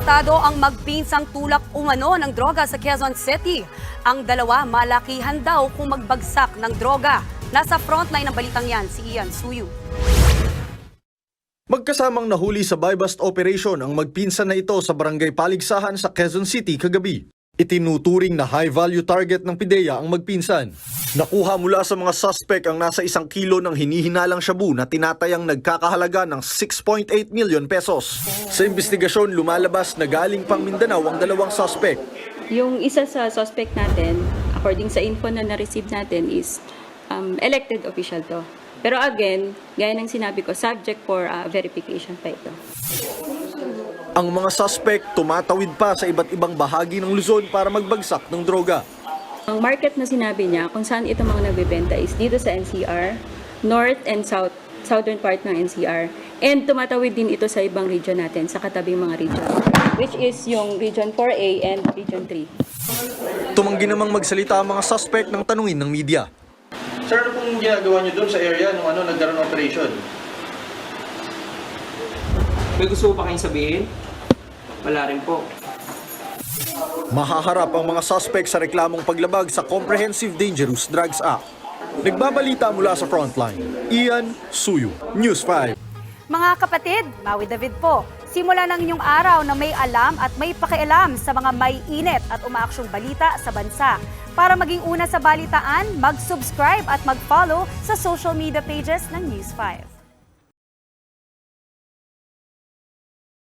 Arestado ang magpinsang tulak umano ng droga sa Quezon City. Ang dalawa malakihan daw kung magbagsak ng droga. Nasa frontline ng balitang yan si Ian Suyu. Magkasamang nahuli sa buy-bust operation ang magpinsan na ito sa barangay Paligsahan sa Quezon City kagabi. Itinuturing na high-value target ng PIDEA ang magpinsan. Nakuha mula sa mga suspect ang nasa 1 kilo ng hinihinalang shabu na tinatayang nagkakahalaga ng 6.8 million pesos. Sa investigasyon, lumalabas na galing pang Mindanao ang dalawang suspect. Yung isa sa suspect natin, according sa info na na-receive natin, is elected official to. Pero again, gaya ng sinabi ko, subject for verification pa ito. Ang mga suspect tumatawid pa sa iba't ibang bahagi ng Luzon para magbagsak ng droga. Ang market na sinabi niya, kung saan ito mga nagbebenta is dito sa NCR, north and southern part ng NCR. And tumatawid din ito sa ibang region natin, sa katabing mga region, which is yung Region 4A and Region 3. Tumanggi namang magsalita ang mga suspect ng tanungin ng media. Sir, ano pong ginagawa niyo doon sa area nung nagkaroon ng operation? May gusto pa kayong sabihin? Wala rin po. Mahaharap ang mga suspect sa reklamong paglabag sa Comprehensive Dangerous Drugs Act. Nagbabalita mula sa frontline, Ian Suyu, News 5. Mga kapatid, Maui David po. Simula ng inyong araw na may alam at may pakialam sa mga may init at umaaksyong balita sa bansa. Para maging una sa balitaan, mag-subscribe at mag-follow sa social media pages ng News 5.